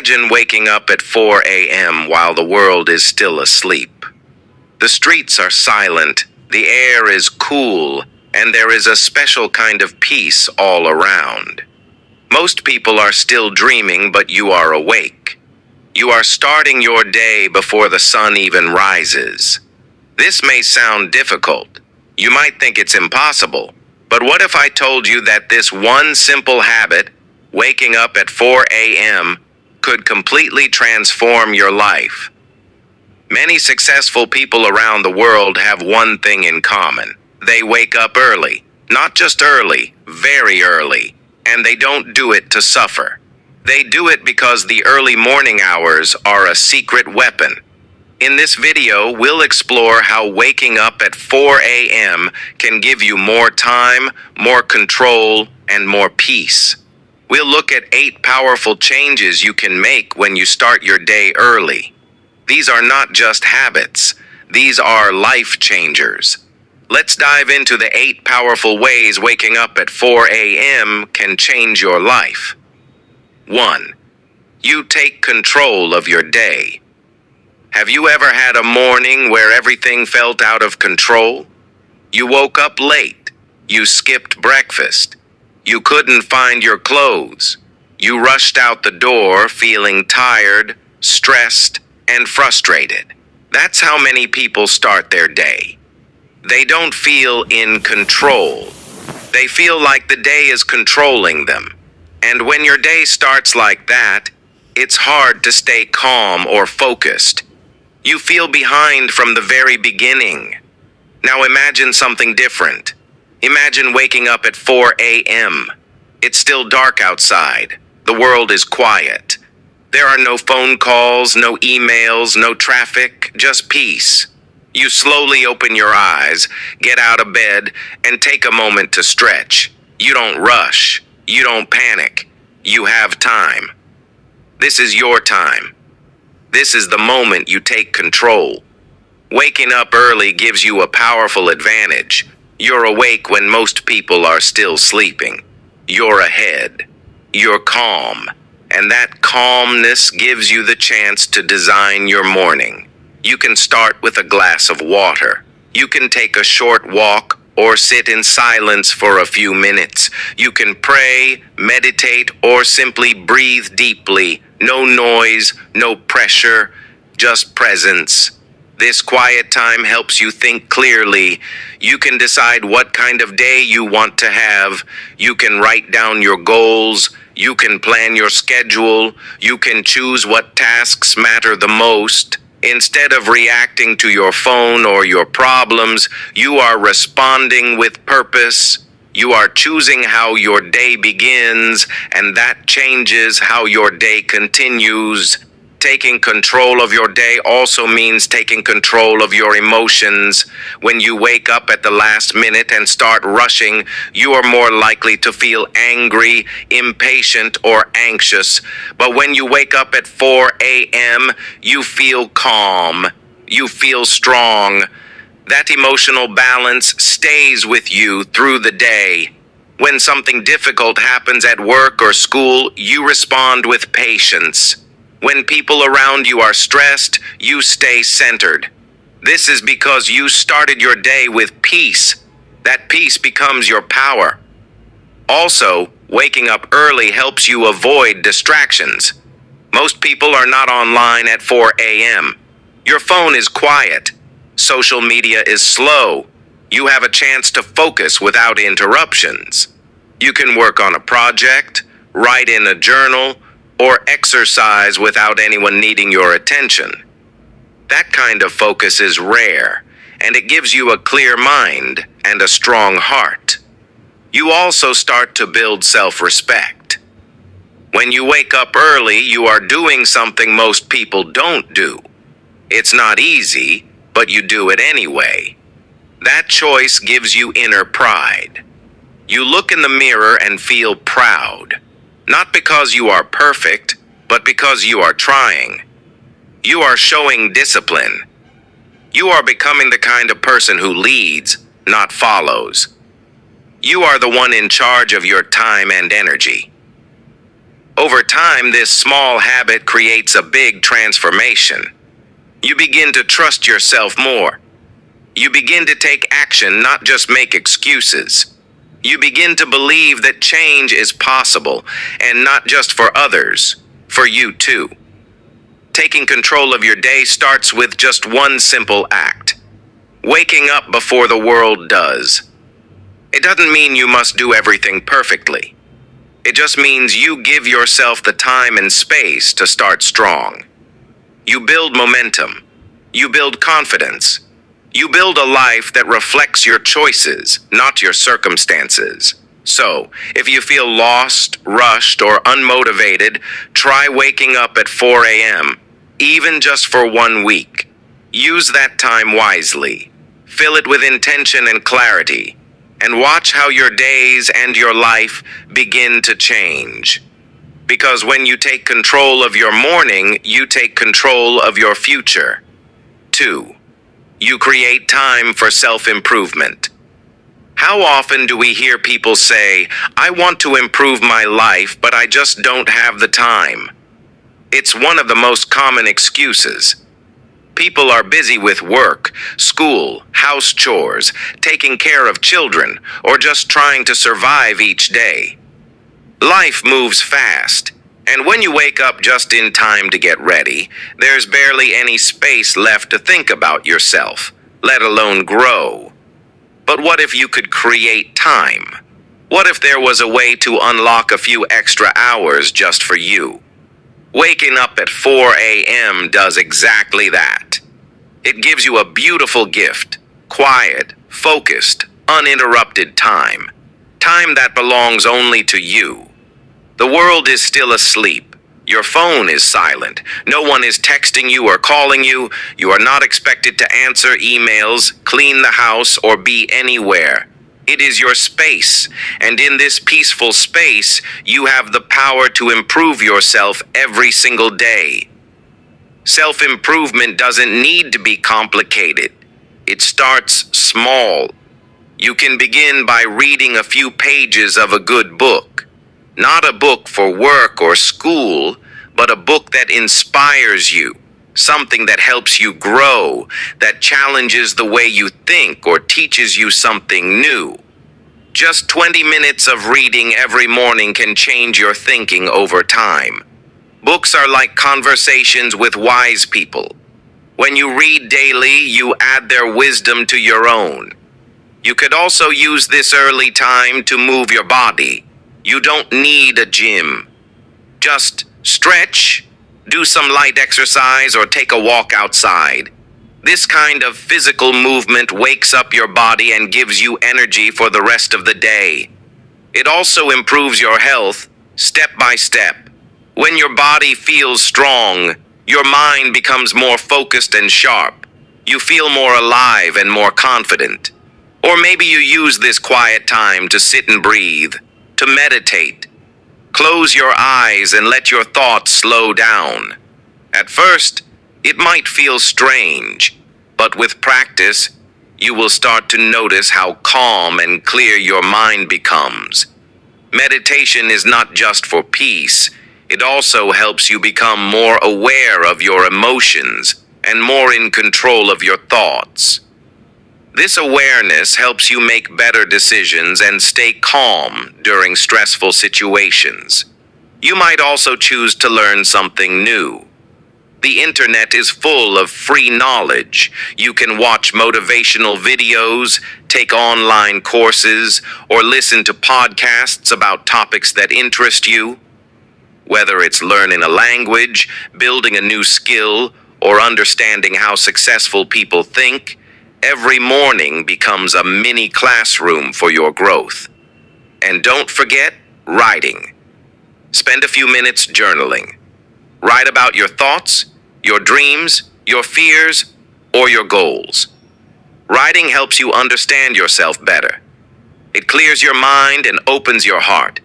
Imagine waking up at 4 a.m. while the world is still asleep. The streets are silent, the air is cool, and there is a special kind of peace all around. Most people are still dreaming, but you are awake. You are starting your day before the sun even rises. This may sound difficult. You might think it's impossible. But what if I told you that this one simple habit, waking up at 4 a.m., could completely transform your life? Many successful people around the world have one thing in common. They wake up early. Not just early, very early. And they don't do it to suffer. They do it because the early morning hours are a secret weapon. In this video, we'll explore how waking up at 4 a.m. can give you more time, more control, and more peace. We'll look at 8 powerful changes you can make when you start your day early. These are not just habits. These are life changers. Let's dive into the 8 powerful ways waking up at 4 a.m. can change your life. 1. You take control of your day. Have you ever had a morning where everything felt out of control? You woke up late. You skipped breakfast. You couldn't find your clothes. You rushed out the door feeling tired, stressed, and frustrated. That's how many people start their day. They don't feel in control. They feel like the day is controlling them. And when your day starts like that, it's hard to stay calm or focused. You feel behind from the very beginning. Now imagine something different. Imagine waking up at 4 a.m. It's still dark outside. The world is quiet. There are no phone calls, no emails, no traffic, just peace. You slowly open your eyes, get out of bed, and take a moment to stretch. You don't rush. You don't panic. You have time. This is your time. This is the moment you take control. Waking up early gives you a powerful advantage. You're awake when most people are still sleeping. You're ahead. You're calm. And that calmness gives you the chance to design your morning. You can start with a glass of water. You can take a short walk or sit in silence for a few minutes. You can pray, meditate, or simply breathe deeply. No noise, no pressure, just presence. This quiet time helps you think clearly. You can decide what kind of day you want to have. You can write down your goals. You can plan your schedule. You can choose what tasks matter the most. Instead of reacting to your phone or your problems, you are responding with purpose. You are choosing how your day begins, and that changes how your day continues. Taking control of your day also means taking control of your emotions. When you wake up at the last minute and start rushing, you are more likely to feel angry, impatient, or anxious. But when you wake up at 4 a.m., you feel calm. You feel strong. That emotional balance stays with you through the day. When something difficult happens at work or school, you respond with patience. When people around you are stressed, you stay centered. This is because you started your day with peace. That peace becomes your power. Also, waking up early helps you avoid distractions. Most people are not online at 4 a.m. Your phone is quiet. Social media is slow. You have a chance to focus without interruptions. You can work on a project, write in a journal, or exercise without anyone needing your attention. That kind of focus is rare, and it gives you a clear mind and a strong heart. You also start to build self-respect. When you wake up early, you are doing something most people don't do. It's not easy, but you do it anyway. That choice gives you inner pride. You look in the mirror and feel proud. Not because you are perfect, but because you are trying. You are showing discipline. You are becoming the kind of person who leads, not follows. You are the one in charge of your time and energy. Over time, this small habit creates a big transformation. You begin to trust yourself more. You begin to take action, not just make excuses. You begin to believe that change is possible, and not just for others, for you too. Taking control of your day starts with just one simple act: waking up before the world does. It doesn't mean you must do everything perfectly. It just means you give yourself the time and space to start strong. You build momentum. You build confidence. You build a life that reflects your choices, not your circumstances. So, if you feel lost, rushed, or unmotivated, try waking up at 4 a.m., even just for 1 week. Use that time wisely. Fill it with intention and clarity, and watch how your days and your life begin to change. Because when you take control of your morning, you take control of your future. 2. You create time for self-improvement. How often do we hear people say, "I want to improve my life, but I just don't have the time"? It's one of the most common excuses. People are busy with work, school, house chores, taking care of children, or just trying to survive each day. Life moves fast, and when you wake up just in time to get ready, there's barely any space left to think about yourself, let alone grow. But what if you could create time? What if there was a way to unlock a few extra hours just for you? Waking up at 4 a.m. does exactly that. It gives you a beautiful gift: quiet, focused, uninterrupted time. Time that belongs only to you. The world is still asleep. Your phone is silent. No one is texting you or calling you. You are not expected to answer emails, clean the house, or be anywhere. It is your space, and in this peaceful space, you have the power to improve yourself every single day. Self-improvement doesn't need to be complicated. It starts small. You can begin by reading a few pages of a good book. Not a book for work or school, but a book that inspires you. Something that helps you grow, that challenges the way you think or teaches you something new. Just 20 minutes of reading every morning can change your thinking over time. Books are like conversations with wise people. When you read daily, you add their wisdom to your own. You could also use this early time to move your body. You don't need a gym. Just stretch, do some light exercise, or take a walk outside. This kind of physical movement wakes up your body and gives you energy for the rest of the day. It also improves your health, step by step. When your body feels strong, your mind becomes more focused and sharp. You feel more alive and more confident. Or maybe you use this quiet time to sit and breathe, to meditate. Close your eyes and let your thoughts slow down. At first, it might feel strange, but with practice, you will start to notice how calm and clear your mind becomes. Meditation is not just for peace. It also helps you become more aware of your emotions and more in control of your thoughts. This awareness helps you make better decisions and stay calm during stressful situations. You might also choose to learn something new. The internet is full of free knowledge. You can watch motivational videos, take online courses, or listen to podcasts about topics that interest you. Whether it's learning a language, building a new skill, or understanding how successful people think, every morning becomes a mini classroom for your growth. And don't forget writing. Spend a few minutes journaling. Write about your thoughts, your dreams, your fears, or your goals. Writing helps you understand yourself better. It clears your mind and opens your heart.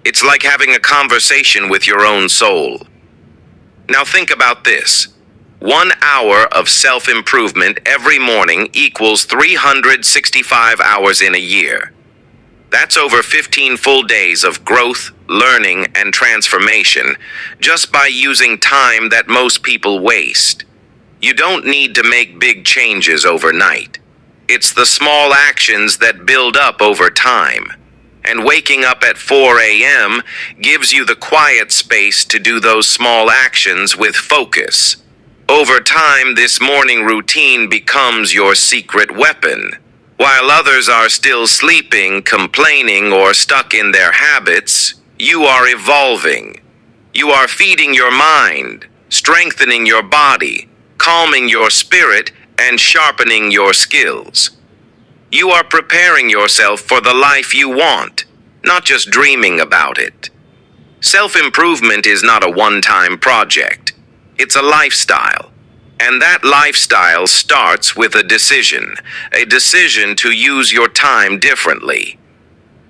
It's like having a conversation with your own soul. Now think about this. 1 hour of self-improvement every morning equals 365 hours in a year. That's over 15 full days of growth, learning, and transformation just by using time that most people waste. You don't need to make big changes overnight. It's the small actions that build up over time. And waking up at 4 a.m. gives you the quiet space to do those small actions with focus. Over time, this morning routine becomes your secret weapon. While others are still sleeping, complaining, or stuck in their habits, you are evolving. You are feeding your mind, strengthening your body, calming your spirit, and sharpening your skills. You are preparing yourself for the life you want, not just dreaming about it. Self-improvement is not a one-time project. It's a lifestyle. And that lifestyle starts with a decision to use your time differently.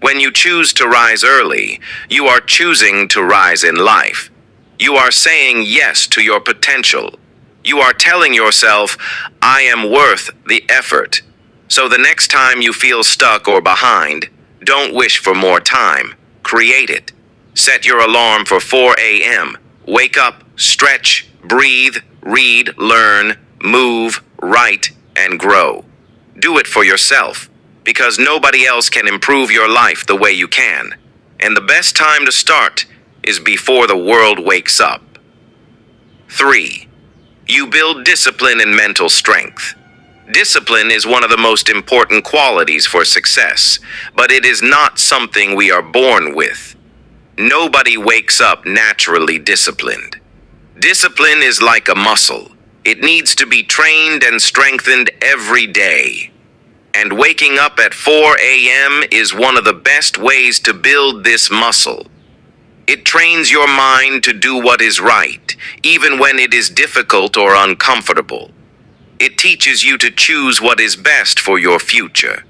When you choose to rise early, you are choosing to rise in life. You are saying yes to your potential. You are telling yourself, I am worth the effort. So the next time you feel stuck or behind, don't wish for more time. Create it. Set your alarm for 4 a.m. Wake up, stretch, breathe, read, learn, move, write, and grow. Do it for yourself, because nobody else can improve your life the way you can. And the best time to start is before the world wakes up. 3. You build discipline and mental strength. Discipline is one of the most important qualities for success, but it is not something we are born with. Nobody wakes up naturally disciplined. Discipline is like a muscle. It needs to be trained and strengthened every day. And waking up at 4 a.m. is one of the best ways to build this muscle. It trains your mind to do what is right, even when it is difficult or uncomfortable. It teaches you to choose what is best for your future,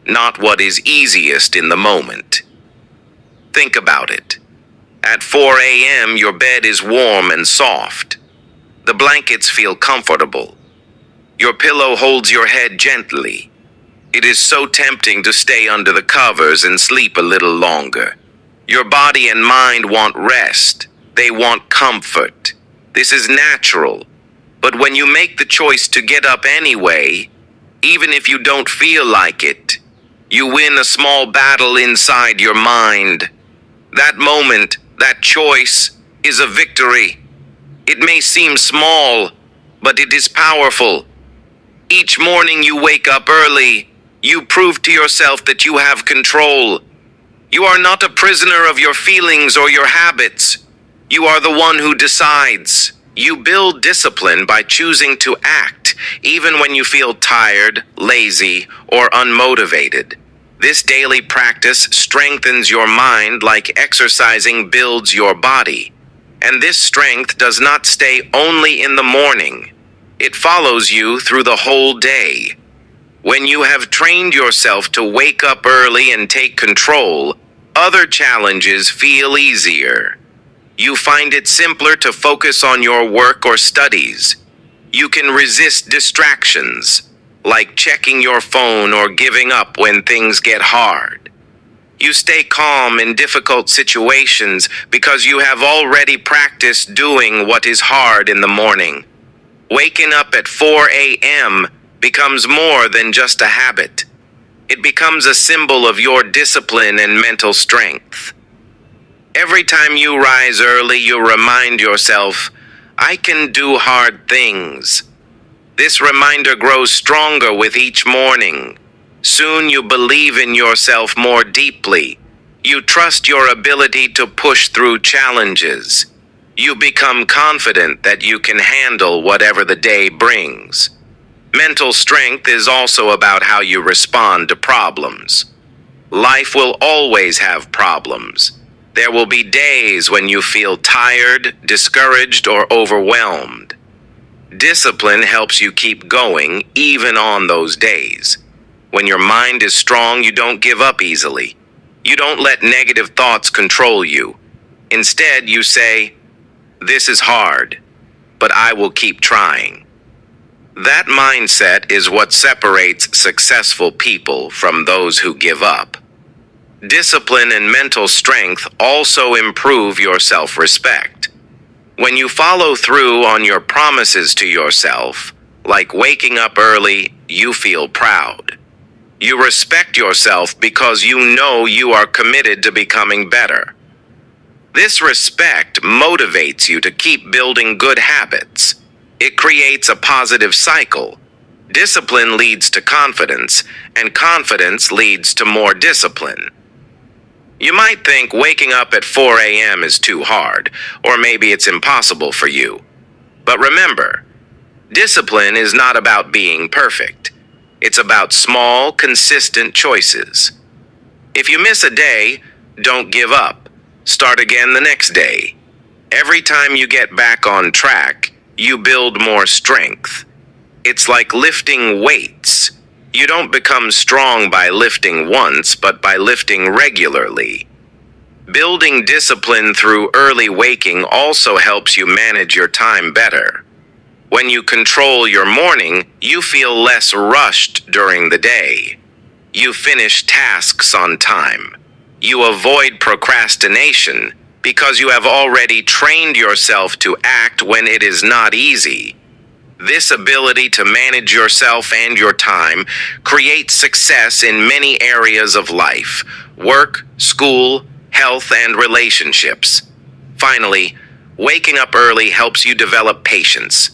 not what is easiest in the moment. Think about it. At 4 a.m., your bed is warm and soft. The blankets feel comfortable. Your pillow holds your head gently. It is so tempting to stay under the covers and sleep a little longer. Your body and mind want rest. They want comfort. This is natural. But when you make the choice to get up anyway, even if you don't feel like it, you win a small battle inside your mind. That moment, that choice, is a victory. It may seem small, but it is powerful. Each morning you wake up early, you prove to yourself that you have control. You are not a prisoner of your feelings or your habits. You are the one who decides. You build discipline by choosing to act, even when you feel tired, lazy, or unmotivated. This daily practice strengthens your mind like exercising builds your body. And this strength does not stay only in the morning. It follows you through the whole day. When you have trained yourself to wake up early and take control, other challenges feel easier. You find it simpler to focus on your work or studies. You can resist distractions, like checking your phone or giving up when things get hard. You stay calm in difficult situations because you have already practiced doing what is hard in the morning. Waking up at 4 a.m. becomes more than just a habit. It becomes a symbol of your discipline and mental strength. Every time you rise early, you remind yourself, I can do hard things. This reminder grows stronger with each morning. Soon you believe in yourself more deeply. You trust your ability to push through challenges. You become confident that you can handle whatever the day brings. Mental strength is also about how you respond to problems. Life will always have problems. There will be days when you feel tired, discouraged, or overwhelmed. Discipline helps you keep going even on those days. When your mind is strong, you don't give up easily. You don't let negative thoughts control you. Instead, you say, this is hard, but I will keep trying. That mindset is what separates successful people from those who give up. Discipline and mental strength also improve your self-respect. When you follow through on your promises to yourself, like waking up early, you feel proud. You respect yourself because you know you are committed to becoming better. This respect motivates you to keep building good habits. It creates a positive cycle. Discipline leads to confidence, and confidence leads to more discipline. You might think waking up at 4 a.m. is too hard, or maybe it's impossible for you. But remember, discipline is not about being perfect. It's about small, consistent choices. If you miss a day, don't give up. Start again the next day. Every time you get back on track, you build more strength. It's like lifting weights. You don't become strong by lifting once, but by lifting regularly. Building discipline through early waking also helps you manage your time better. When you control your morning, you feel less rushed during the day. You finish tasks on time. You avoid procrastination because you have already trained yourself to act when it is not easy. This ability to manage yourself and your time creates success in many areas of life: work, school, health, and relationships. Finally, waking up early helps you develop patience.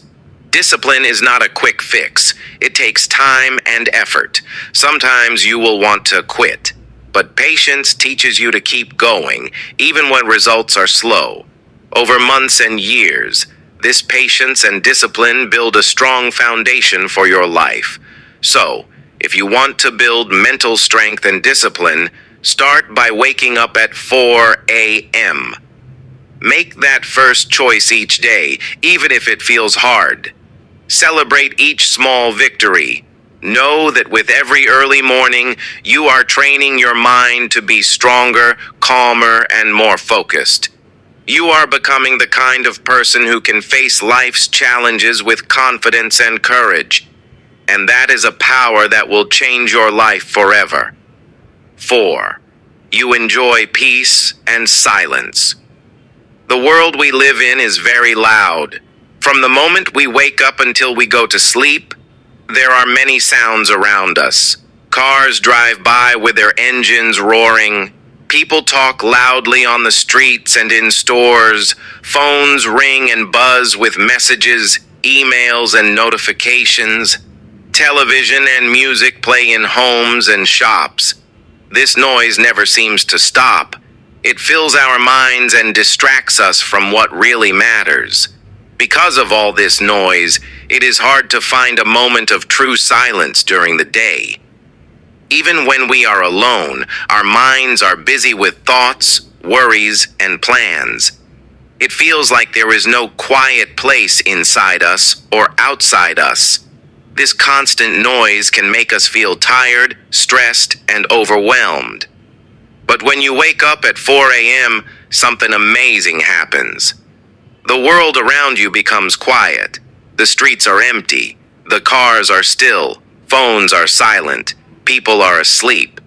Discipline is not a quick fix. It takes time and effort. Sometimes you will want to quit, but patience teaches you to keep going, even when results are slow. Over months and years, this patience and discipline build a strong foundation for your life. So, if you want to build mental strength and discipline, start by waking up at 4 a.m. Make that first choice each day, even if it feels hard. Celebrate each small victory. Know that with every early morning, you are training your mind to be stronger, calmer, and more focused. You are becoming the kind of person who can face life's challenges with confidence and courage. And that is a power that will change your life forever. 4. You enjoy peace and silence. The world we live in is very loud. From the moment we wake up until we go to sleep, there are many sounds around us. Cars drive by with their engines roaring. People talk loudly on the streets and in stores. Phones ring and buzz with messages, emails, and notifications. Television and music play in homes and shops. This noise never seems to stop. It fills our minds and distracts us from what really matters. Because of all this noise, it is hard to find a moment of true silence during the day. Even when we are alone, our minds are busy with thoughts, worries, and plans. It feels like there is no quiet place inside us or outside us. This constant noise can make us feel tired, stressed, and overwhelmed. But when you wake up at 4 a.m., something amazing happens. The world around you becomes quiet. The streets are empty. The cars are still. Phones are silent. People are asleep.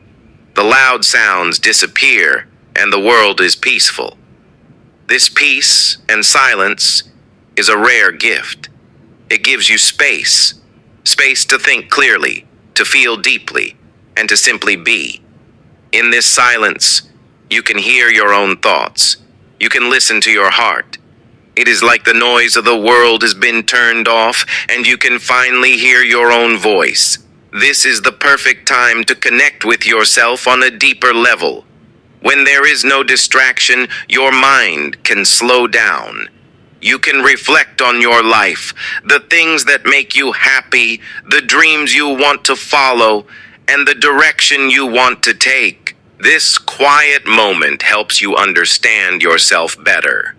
The loud sounds disappear, and the world is peaceful. This peace and silence is a rare gift. It gives you space to think clearly, to feel deeply, and to simply be. In this silence, you can hear your own thoughts. You can listen to your heart. It is like the noise of the world has been turned off, and you can finally hear your own voice. This is the perfect time to connect with yourself on a deeper level. When there is no distraction, your mind can slow down. You can reflect on your life, the things that make you happy, the dreams you want to follow, and the direction you want to take. This quiet moment helps you understand yourself better.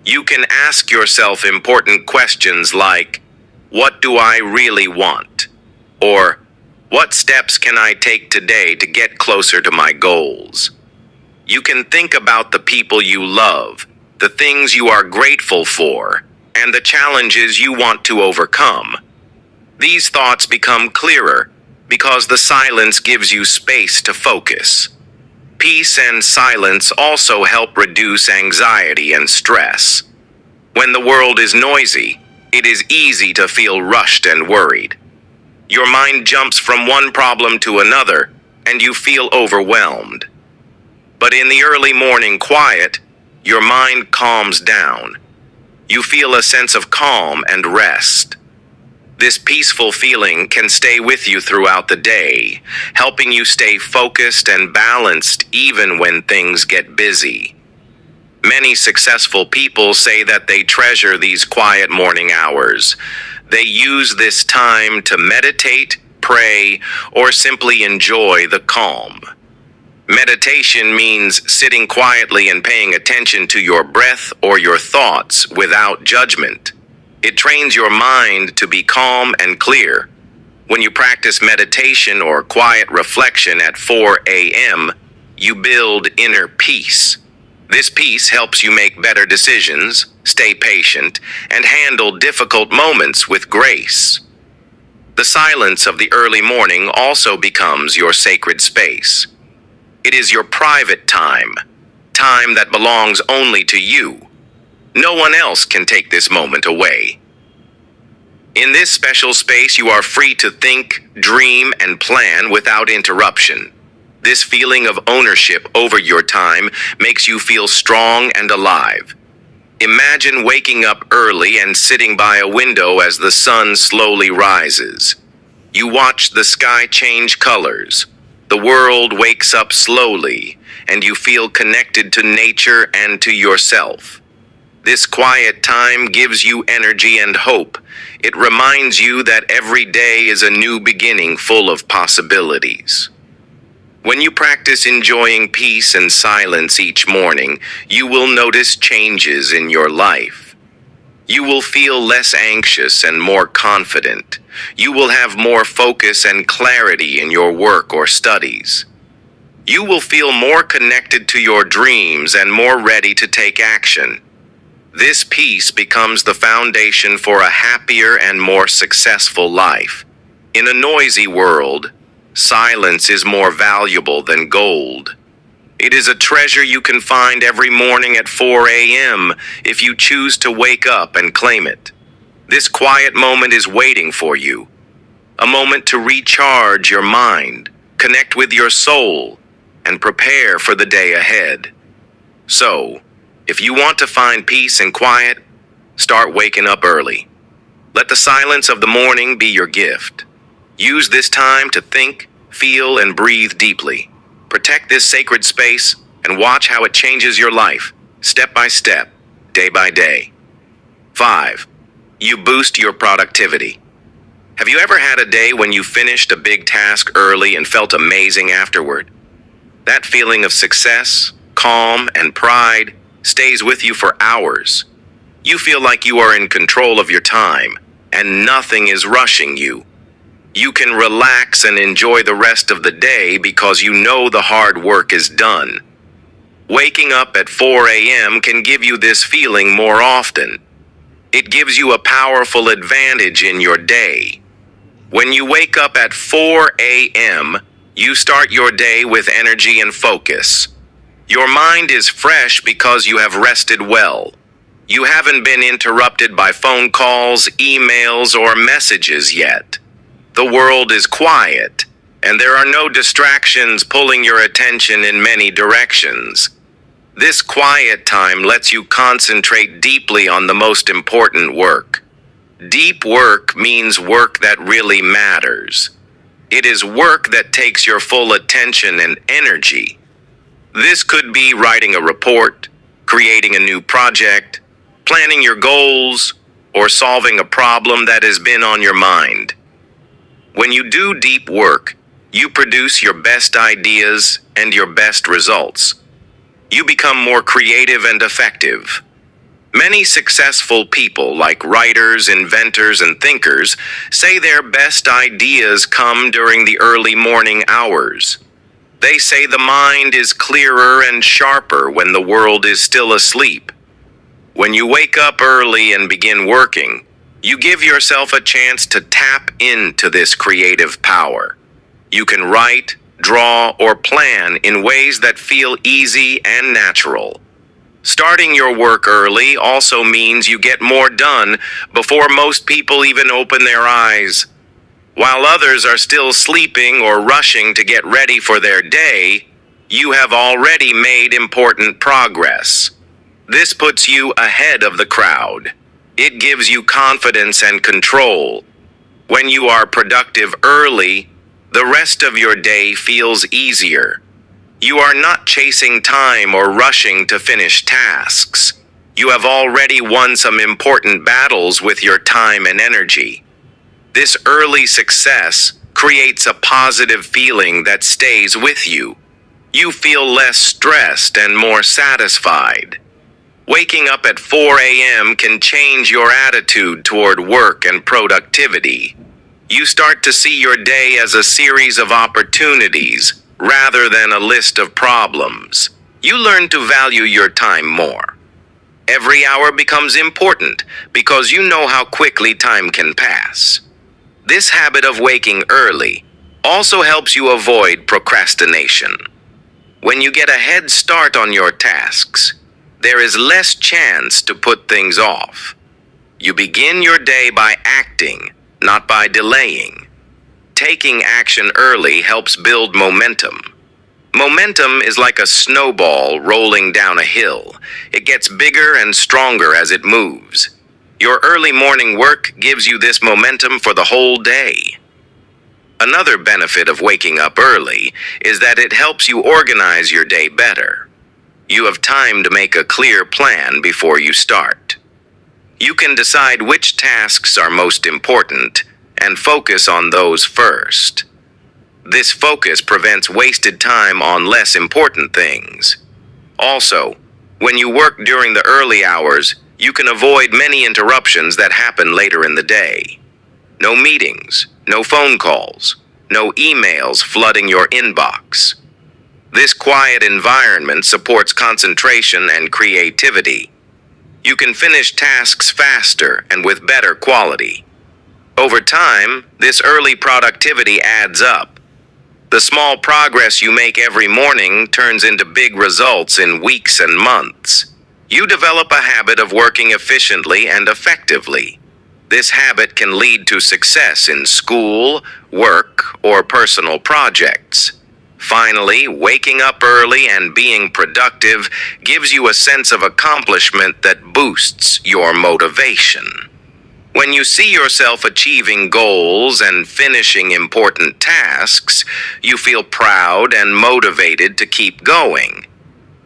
You can ask yourself important questions like, what do I really want? Or, what steps can I take today to get closer to my goals? You can think about the people you love, the things you are grateful for, and the challenges you want to overcome. These thoughts become clearer because the silence gives you space to focus. Peace and silence also help reduce anxiety and stress. When the world is noisy, it is easy to feel rushed and worried. Your mind jumps from one problem to another, and you feel overwhelmed. But in the early morning quiet, your mind calms down. You feel a sense of calm and rest. This peaceful feeling can stay with you throughout the day, helping you stay focused and balanced even when things get busy. Many successful people say that they treasure these quiet morning hours. They use this time to meditate, pray, or simply enjoy the calm. Meditation means sitting quietly and paying attention to your breath or your thoughts without judgment. It trains your mind to be calm and clear. When you practice meditation or quiet reflection at 4 a.m., you build inner peace. This peace helps you make better decisions, stay patient, and handle difficult moments with grace. The silence of the early morning also becomes your sacred space. It is your private time, time that belongs only to you. No one else can take this moment away. In this special space, you are free to think, dream, and plan without interruption. This feeling of ownership over your time makes you feel strong and alive. Imagine waking up early and sitting by a window as the sun slowly rises. You watch the sky change colors. The world wakes up slowly, and you feel connected to nature and to yourself. This quiet time gives you energy and hope. It reminds you that every day is a new beginning full of possibilities. When you practice enjoying peace and silence each morning, you will notice changes in your life. You will feel less anxious and more confident. You will have more focus and clarity in your work or studies. You will feel more connected to your dreams and more ready to take action. This peace becomes the foundation for a happier and more successful life. In a noisy world, silence is more valuable than gold. It is a treasure you can find every morning at 4 a.m. if you choose to wake up and claim it. This quiet moment is waiting for you. A moment to recharge your mind, connect with your soul, and prepare for the day ahead. So, if you want to find peace and quiet, start waking up early. Let the silence of the morning be your gift. Use this time to think, feel, and breathe deeply. Protect this sacred space and watch how it changes your life, step by step, day by day. 5. You boost your productivity. Have you ever had a day when you finished a big task early and felt amazing afterward? That feeling of success, calm, and pride stays with you for hours. You feel like you are in control of your time, and nothing is rushing you. You can relax and enjoy the rest of the day because you know the hard work is done. Waking up at 4 a.m. can give you this feeling more often. It gives you a powerful advantage in your day. When you wake up at 4 a.m., you start your day with energy and focus. Your mind is fresh because you have rested well. You haven't been interrupted by phone calls, emails, or messages yet. The world is quiet, and there are no distractions pulling your attention in many directions. This quiet time lets you concentrate deeply on the most important work. Deep work means work that really matters. It is work that takes your full attention and energy. This could be writing a report, creating a new project, planning your goals, or solving a problem that has been on your mind. When you do deep work, you produce your best ideas and your best results. You become more creative and effective. Many successful people, like writers, inventors, and thinkers, say their best ideas come during the early morning hours. They say the mind is clearer and sharper when the world is still asleep. When you wake up early and begin working, you give yourself a chance to tap into this creative power. You can write, draw, or plan in ways that feel easy and natural. Starting your work early also means you get more done before most people even open their eyes. While others are still sleeping or rushing to get ready for their day, you have already made important progress. This puts you ahead of the crowd. It gives you confidence and control. When you are productive early, the rest of your day feels easier. You are not chasing time or rushing to finish tasks. You have already won some important battles with your time and energy. This early success creates a positive feeling that stays with you. You feel less stressed and more satisfied. Waking up at 4 a.m. can change your attitude toward work and productivity. You start to see your day as a series of opportunities rather than a list of problems. You learn to value your time more. Every hour becomes important because you know how quickly time can pass. This habit of waking early also helps you avoid procrastination. When you get a head start on your tasks, there is less chance to put things off. You begin your day by acting, not by delaying. Taking action early helps build momentum. Momentum is like a snowball rolling down a hill. It gets bigger and stronger as it moves. Your early morning work gives you this momentum for the whole day. Another benefit of waking up early is that it helps you organize your day better. You have time to make a clear plan before you start. You can decide which tasks are most important and focus on those first. This focus prevents wasted time on less important things. Also, when you work during the early hours, you can avoid many interruptions that happen later in the day. No meetings, no phone calls, no emails flooding your inbox. This quiet environment supports concentration and creativity. You can finish tasks faster and with better quality. Over time, this early productivity adds up. The small progress you make every morning turns into big results in weeks and months. You develop a habit of working efficiently and effectively. This habit can lead to success in school, work, or personal projects. Finally, waking up early and being productive gives you a sense of accomplishment that boosts your motivation. When you see yourself achieving goals and finishing important tasks, you feel proud and motivated to keep going.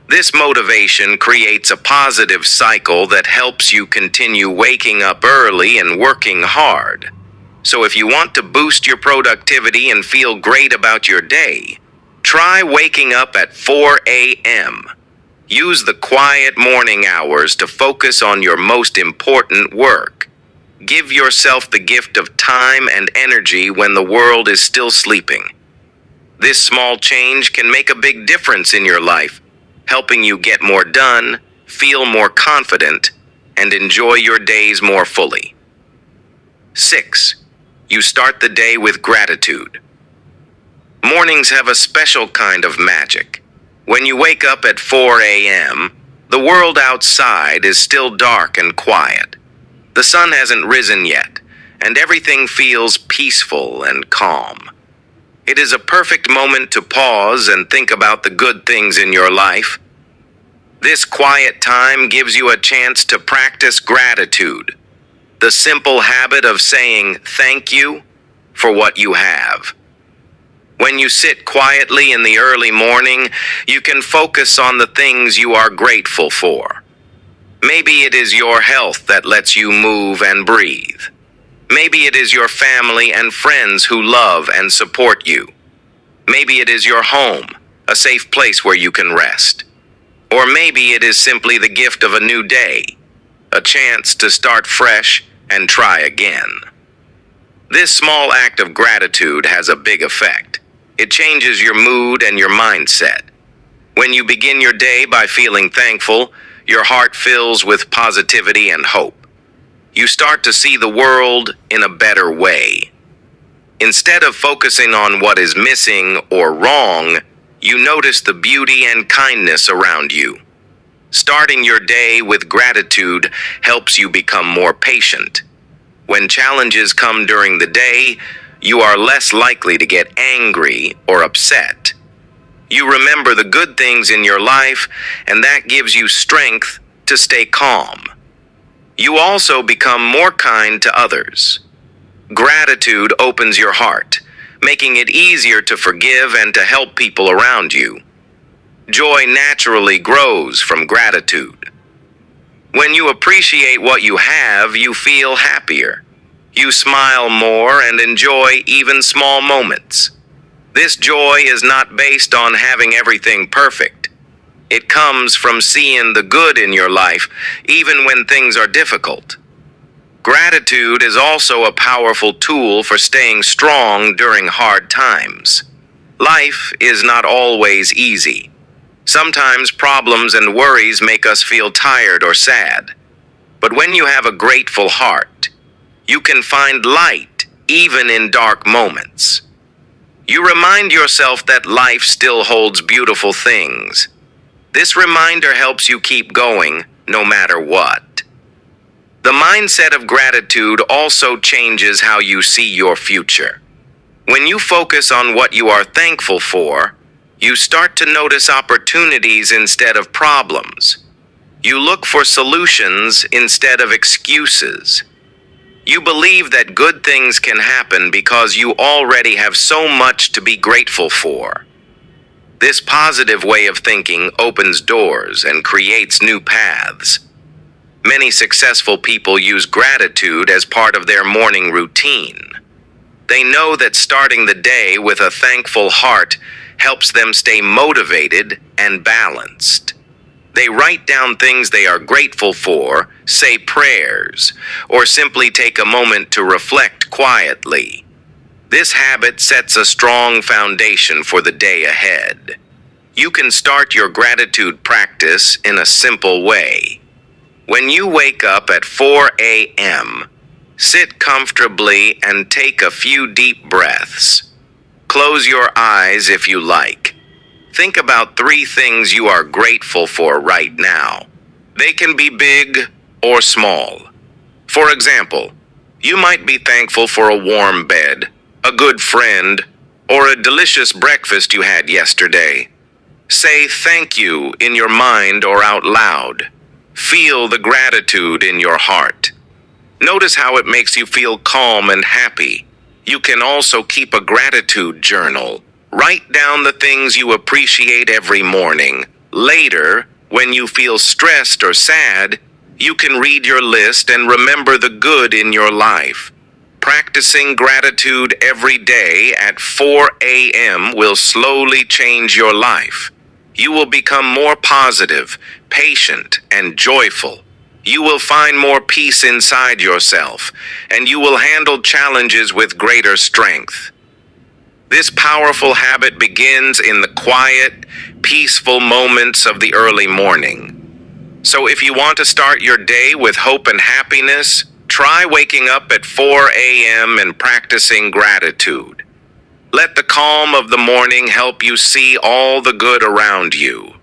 This motivation creates a positive cycle that helps you continue waking up early and working hard. So if you want to boost your productivity and feel great about your day, try waking up at 4 a.m. Use the quiet morning hours to focus on your most important work. Give yourself the gift of time and energy when the world is still sleeping. This small change can make a big difference in your life, helping you get more done, feel more confident, and enjoy your days more fully. 6. You start the day with gratitude. Mornings have a special kind of magic. When you wake up at 4 a.m., the world outside is still dark and quiet. The sun hasn't risen yet, and everything feels peaceful and calm. It is a perfect moment to pause and think about the good things in your life. This quiet time gives you a chance to practice gratitude, the simple habit of saying thank you for what you have. When you sit quietly in the early morning, you can focus on the things you are grateful for. Maybe it is your health that lets you move and breathe. Maybe it is your family and friends who love and support you. Maybe it is your home, a safe place where you can rest. Or maybe it is simply the gift of a new day, a chance to start fresh and try again. This small act of gratitude has a big effect. It changes your mood and your mindset. When you begin your day by feeling thankful, your heart fills with positivity and hope. You start to see the world in a better way. Instead of focusing on what is missing or wrong, you notice the beauty and kindness around you. Starting your day with gratitude helps you become more patient. When challenges come during the day, you are less likely to get angry or upset. You remember the good things in your life, and that gives you strength to stay calm. You also become more kind to others. Gratitude opens your heart, making it easier to forgive and to help people around you. Joy naturally grows from gratitude. When you appreciate what you have, you feel happier. You smile more and enjoy even small moments. This joy is not based on having everything perfect. It comes from seeing the good in your life, even when things are difficult. Gratitude is also a powerful tool for staying strong during hard times. Life is not always easy. Sometimes problems and worries make us feel tired or sad. But when you have a grateful heart, you can find light even in dark moments. You remind yourself that life still holds beautiful things. This reminder helps you keep going no matter what. The mindset of gratitude also changes how you see your future. When you focus on what you are thankful for, you start to notice opportunities instead of problems. You look for solutions instead of excuses. You believe that good things can happen because you already have so much to be grateful for. This positive way of thinking opens doors and creates new paths. Many successful people use gratitude as part of their morning routine. They know that starting the day with a thankful heart helps them stay motivated and balanced. They write down things they are grateful for, say prayers, or simply take a moment to reflect quietly. This habit sets a strong foundation for the day ahead. You can start your gratitude practice in a simple way. When you wake up at 4 a.m., sit comfortably and take a few deep breaths. Close your eyes if you like. Think about 3 things you are grateful for right now. They can be big or small. For example, you might be thankful for a warm bed, a good friend, or a delicious breakfast you had yesterday. Say thank you in your mind or out loud. Feel the gratitude in your heart. Notice how it makes you feel calm and happy. You can also keep a gratitude journal. Write down the things you appreciate every morning. Later, when you feel stressed or sad, you can read your list and remember the good in your life. Practicing gratitude every day at 4 a.m. will slowly change your life. You will become more positive, patient, and joyful. You will find more peace inside yourself, and you will handle challenges with greater strength. This powerful habit begins in the quiet, peaceful moments of the early morning. So if you want to start your day with hope and happiness, try waking up at 4 a.m. and practicing gratitude. Let the calm of the morning help you see all the good around you.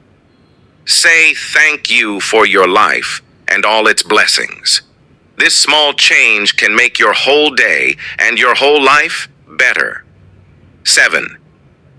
Say thank you for your life and all its blessings. This small change can make your whole day and your whole life better. 7.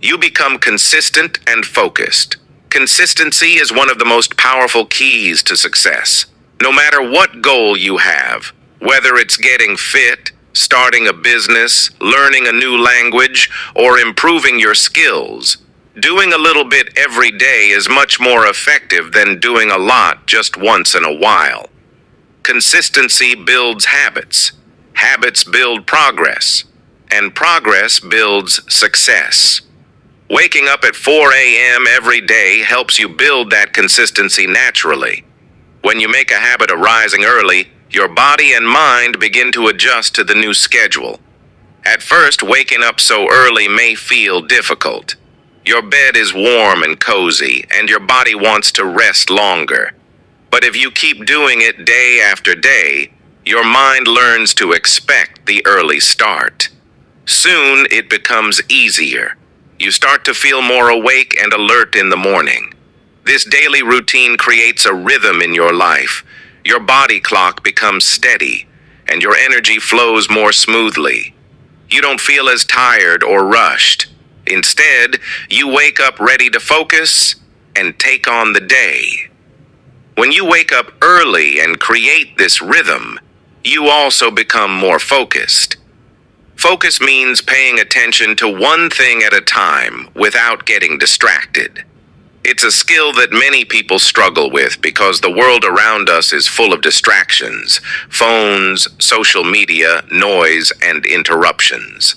You become consistent and focused. Consistency is one of the most powerful keys to success. No matter what goal you have, whether it's getting fit, starting a business, learning a new language, or improving your skills, doing a little bit every day is much more effective than doing a lot just once in a while. Consistency builds habits. Habits build progress. And progress builds success. Waking up at 4 a.m. every day helps you build that consistency naturally. When you make a habit of rising early, your body and mind begin to adjust to the new schedule. At first, waking up so early may feel difficult. Your bed is warm and cozy, and your body wants to rest longer. But if you keep doing it day after day, your mind learns to expect the early start. Soon it becomes easier. You start to feel more awake and alert in the morning. This daily routine creates a rhythm in your life. Your body clock becomes steady, and your energy flows more smoothly. You don't feel as tired or rushed. Instead, you wake up ready to focus and take on the day. When you wake up early and create this rhythm, you also become more focused. Focus means paying attention to one thing at a time without getting distracted. It's a skill that many people struggle with because the world around us is full of distractions: phones, social media, noise, and interruptions.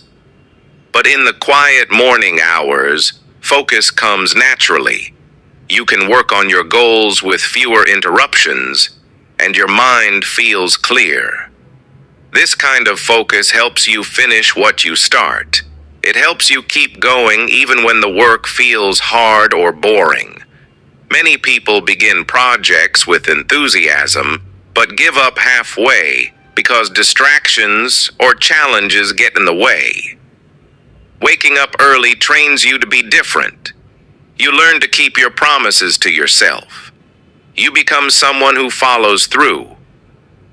But in the quiet morning hours, focus comes naturally. You can work on your goals with fewer interruptions, and your mind feels clear. This kind of focus helps you finish what you start. It helps you keep going even when the work feels hard or boring. Many people begin projects with enthusiasm, but give up halfway because distractions or challenges get in the way. Waking up early trains you to be different. You learn to keep your promises to yourself. You become someone who follows through.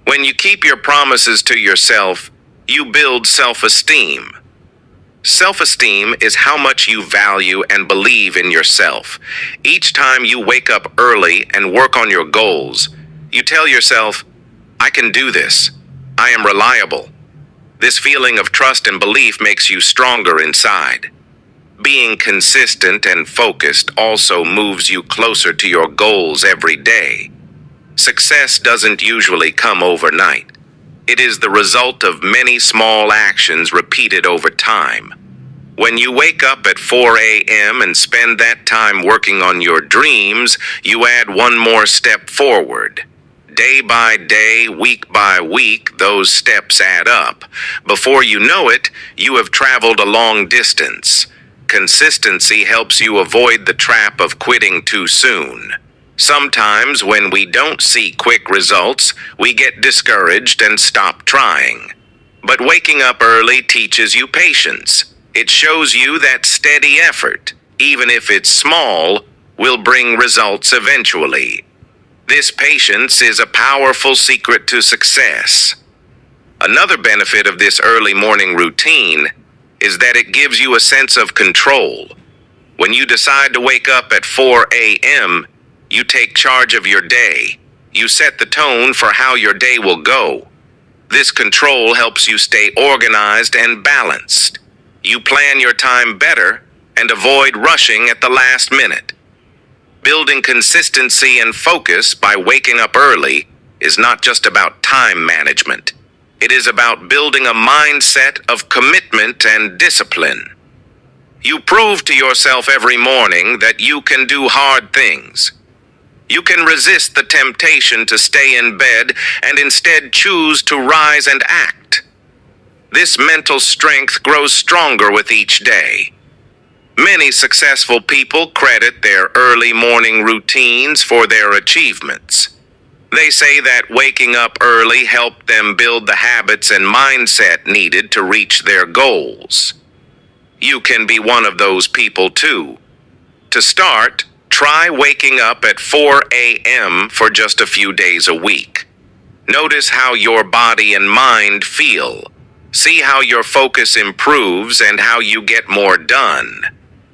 When you keep your promises to yourself, you build self-esteem. Self-esteem is how much you value and believe in yourself. Each time you wake up early and work on your goals, you tell yourself, "I can do this. I am reliable." This feeling of trust and belief makes you stronger inside. Being consistent and focused also moves you closer to your goals every day. Success doesn't usually come overnight. It is the result of many small actions repeated over time. When you wake up at 4 a.m. and spend that time working on your dreams, you add one more step forward. Day by day, week by week, those steps add up. Before you know it, you have traveled a long distance. Consistency helps you avoid the trap of quitting too soon. Sometimes when we don't see quick results, we get discouraged and stop trying. But waking up early teaches you patience. It shows you that steady effort, even if it's small, will bring results eventually. This patience is a powerful secret to success. Another benefit of this early morning routine is that it gives you a sense of control. When you decide to wake up at 4 a.m., you take charge of your day. You set the tone for how your day will go. This control helps you stay organized and balanced. You plan your time better and avoid rushing at the last minute. Building consistency and focus by waking up early is not just about time management. It is about building a mindset of commitment and discipline. You prove to yourself every morning that you can do hard things. You can resist the temptation to stay in bed and instead choose to rise and act. This mental strength grows stronger with each day. Many successful people credit their early morning routines for their achievements. They say that waking up early helped them build the habits and mindset needed to reach their goals. You can be one of those people too. To start, try waking up at 4 a.m. for just a few days a week. Notice how your body and mind feel. See how your focus improves and how you get more done.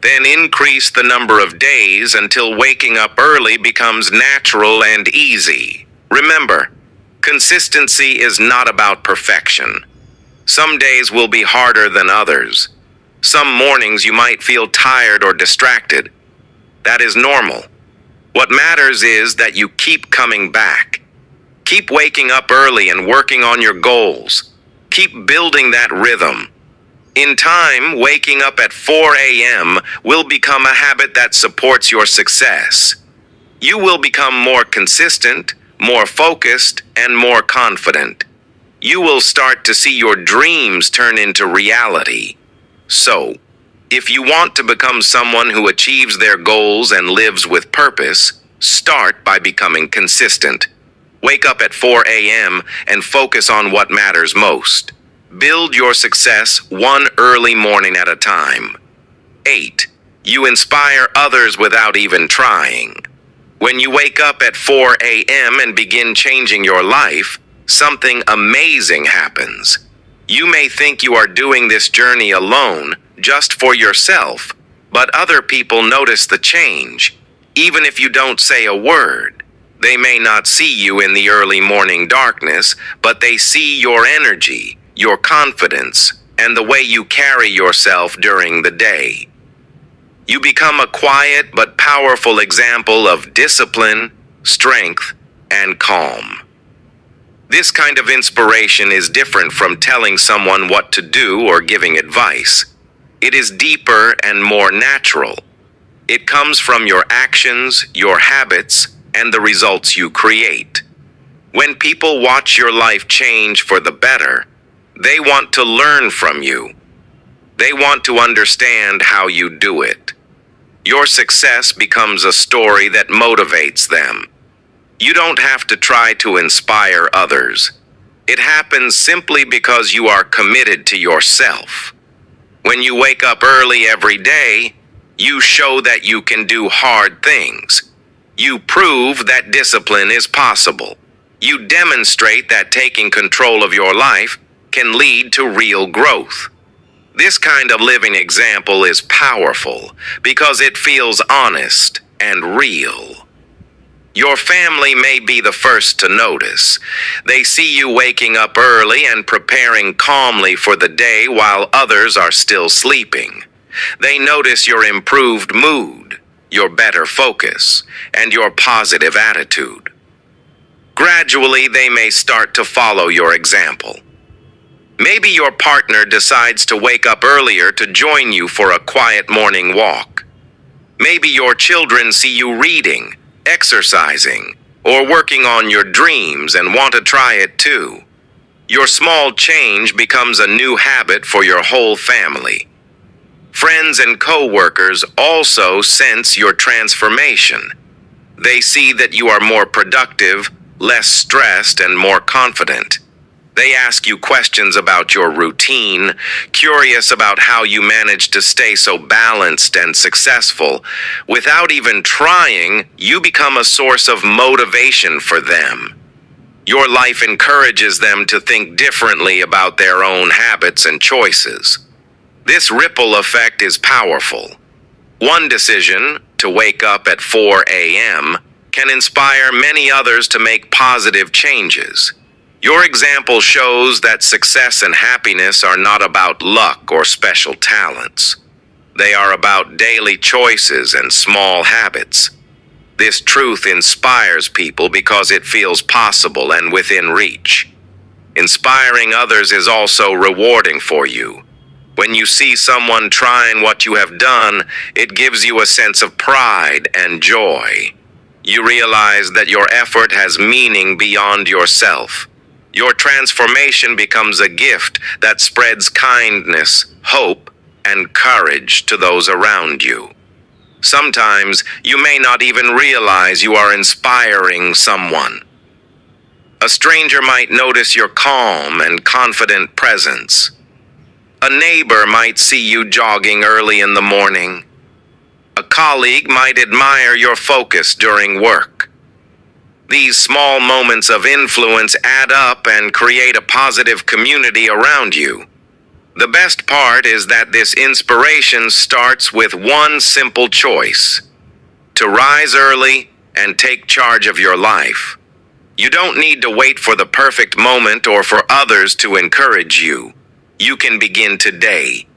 Then increase the number of days until waking up early becomes natural and easy. Remember, consistency is not about perfection. Some days will be harder than others. Some mornings you might feel tired or distracted. That is normal. What matters is that you keep coming back. Keep waking up early and working on your goals. Keep building that rhythm. In time, waking up at 4 a.m. will become a habit that supports your success. You will become more consistent, more focused, and more confident. You will start to see your dreams turn into reality. So, if you want to become someone who achieves their goals and lives with purpose, start by becoming consistent. Wake up at 4 a.m. and focus on what matters most. Build your success one early morning at a time. 8. You inspire others without even trying. When you wake up at 4 a.m. and begin changing your life, something amazing happens. You may think you are doing this journey alone, just for yourself, but other people notice the change, even if you don't say a word. They may not see you in the early morning darkness, but they see your energy, your confidence, and the way you carry yourself during the day. You become a quiet but powerful example of discipline, strength, and calm. This kind of inspiration is different from telling someone what to do or giving advice. It is deeper and more natural. It comes from your actions, your habits, and the results you create. When people watch your life change for the better, they want to learn from you. They want to understand how you do it. Your success becomes a story that motivates them. You don't have to try to inspire others. It happens simply because you are committed to yourself. When you wake up early every day, you show that you can do hard things. You prove that discipline is possible. You demonstrate that taking control of your life can lead to real growth. This kind of living example is powerful because it feels honest and real. Your family may be the first to notice. They see you waking up early and preparing calmly for the day while others are still sleeping. They notice your improved mood, your better focus, and your positive attitude. Gradually, they may start to follow your example. Maybe your partner decides to wake up earlier to join you for a quiet morning walk. Maybe your children see you reading, exercising, or working on your dreams and want to try it too. Your small change becomes a new habit for your whole family. Friends and co-workers also sense your transformation. They see that you are more productive, less stressed, and more confident. They ask you questions about your routine, curious about how you manage to stay so balanced and successful. Without even trying, you become a source of motivation for them. Your life encourages them to think differently about their own habits and choices. This ripple effect is powerful. One decision, to wake up at 4 a.m., can inspire many others to make positive changes. Your example shows that success and happiness are not about luck or special talents. They are about daily choices and small habits. This truth inspires people because it feels possible and within reach. Inspiring others is also rewarding for you. When you see someone trying what you have done, it gives you a sense of pride and joy. You realize that your effort has meaning beyond yourself. Your transformation becomes a gift that spreads kindness, hope, and courage to those around you. Sometimes you may not even realize you are inspiring someone. A stranger might notice your calm and confident presence. A neighbor might see you jogging early in the morning. A colleague might admire your focus during work. These small moments of influence add up and create a positive community around you. The best part is that this inspiration starts with one simple choice: to rise early and take charge of your life. You don't need to wait for the perfect moment or for others to encourage you. You can begin today.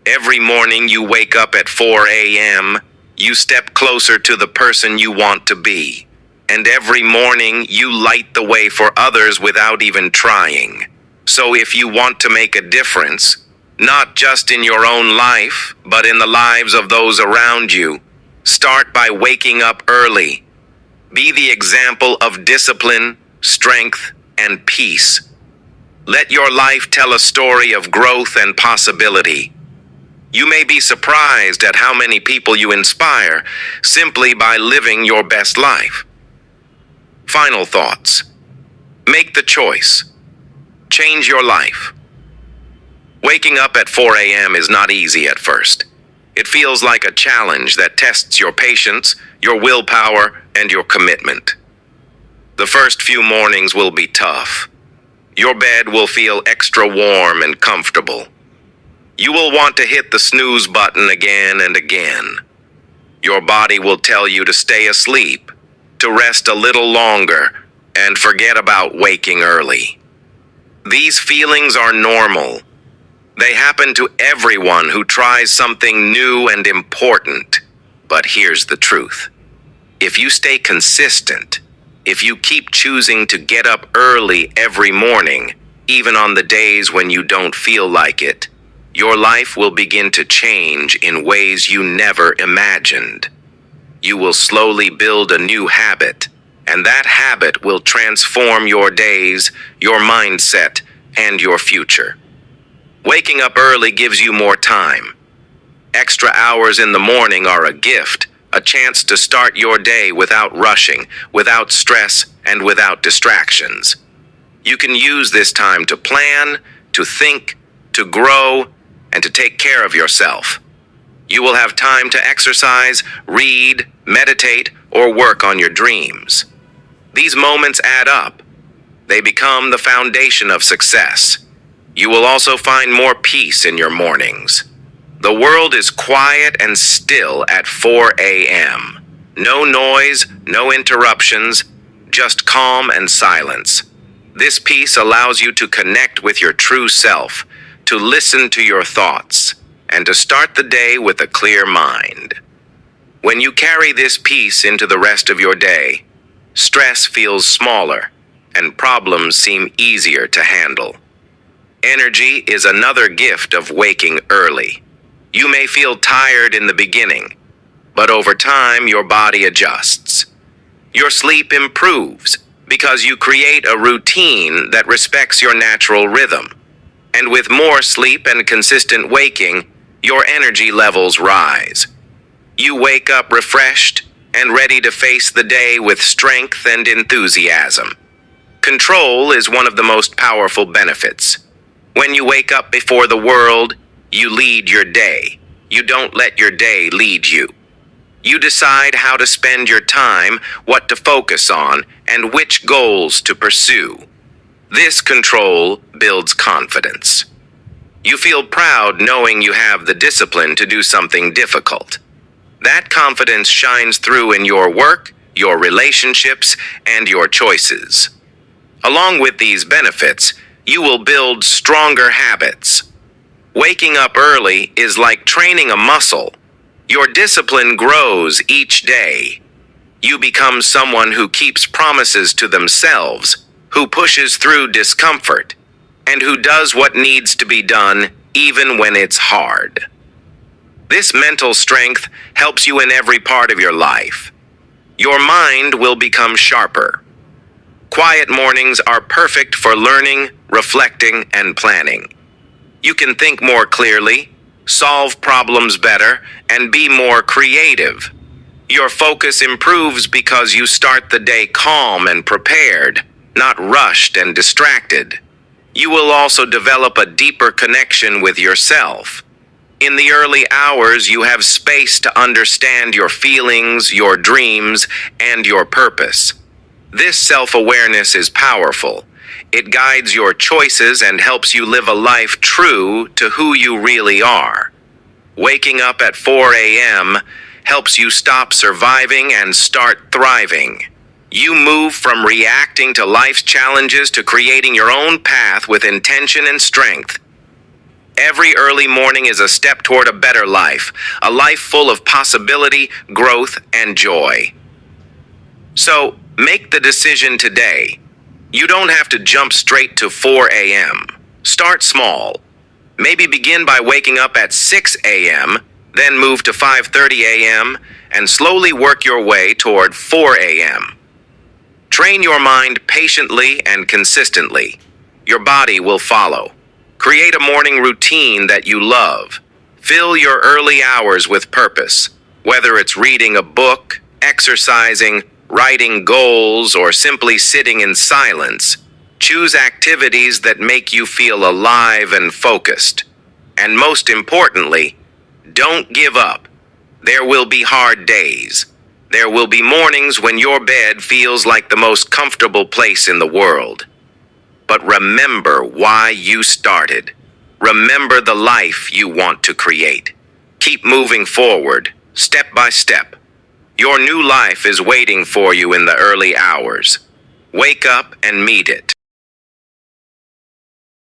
Every morning you wake up at 4 a.m., you step closer to the person you want to be. And every morning you light the way for others without even trying. So if you want to make a difference, not just in your own life, but in the lives of those around you, start by waking up early. Be the example of discipline, strength, and peace. Let your life tell a story of growth and possibility. You may be surprised at how many people you inspire simply by living your best life. Final thoughts. Make the choice. Change your life. Waking up at 4 a.m. is not easy at first. It feels like a challenge that tests your patience, your willpower, and your commitment. The first few mornings will be tough. Your bed will feel extra warm and comfortable. You will want to hit the snooze button again and again. Your body will tell you to stay asleep, to rest a little longer, and forget about waking early. These feelings are normal. They happen to everyone who tries something new and important. But here's the truth. If you stay consistent, if you keep choosing to get up early every morning, even on the days when you don't feel like it, your life will begin to change in ways you never imagined. You will slowly build a new habit, and that habit will transform your days, your mindset, and your future. Waking up early gives you more time. Extra hours in the morning are a gift, a chance to start your day without rushing, without stress, and without distractions. You can use this time to plan, to think, to grow, and to take care of yourself. You will have time to exercise, read, meditate, or work on your dreams. These moments add up. They become the foundation of success. You will also find more peace in your mornings. The world is quiet and still at 4 a.m. No noise, no interruptions, just calm and silence. This peace allows you to connect with your true self, to listen to your thoughts, and to start the day with a clear mind. When you carry this peace into the rest of your day, stress feels smaller, and problems seem easier to handle. Energy is another gift of waking early. You may feel tired in the beginning, but over time your body adjusts. Your sleep improves because you create a routine that respects your natural rhythm. And with more sleep and consistent waking, your energy levels rise. You wake up refreshed and ready to face the day with strength and enthusiasm. Control is one of the most powerful benefits. When you wake up before the world, you lead your day. You don't let your day lead you. You decide how to spend your time, what to focus on, and which goals to pursue. This control builds confidence. You feel proud knowing you have the discipline to do something difficult. That confidence shines through in your work, your relationships, and your choices. Along with these benefits, you will build stronger habits. Waking up early is like training a muscle. Your discipline grows each day. You become someone who keeps promises to themselves, who pushes through discomfort, and who does what needs to be done even when it's hard. This mental strength helps you in every part of your life. Your mind will become sharper. Quiet mornings are perfect for learning, reflecting, and planning. You can think more clearly, solve problems better, and be more creative. Your focus improves because you start the day calm and prepared, not rushed and distracted. You will also develop a deeper connection with yourself. In the early hours, you have space to understand your feelings, your dreams, and your purpose. This self-awareness is powerful. It guides your choices and helps you live a life true to who you really are. Waking up at 4 a.m. helps you stop surviving and start thriving. You move from reacting to life's challenges to creating your own path with intention and strength. Every early morning is a step toward a better life, a life full of possibility, growth, and joy. So, make the decision today. You don't have to jump straight to 4 a.m. Start small. Maybe begin by waking up at 6 a.m., then move to 5:30 a.m., and slowly work your way toward 4 a.m. Train your mind patiently and consistently. Your body will follow. Create a morning routine that you love. Fill your early hours with purpose, whether it's reading a book, exercising, writing goals, or simply sitting in silence. Choose activities that make you feel alive and focused. And most importantly, don't give up. There will be hard days. There will be mornings when your bed feels like the most comfortable place in the world. But remember why you started. Remember the life you want to create. Keep moving forward, step by step. Your new life is waiting for you in the early hours. Wake up and meet it.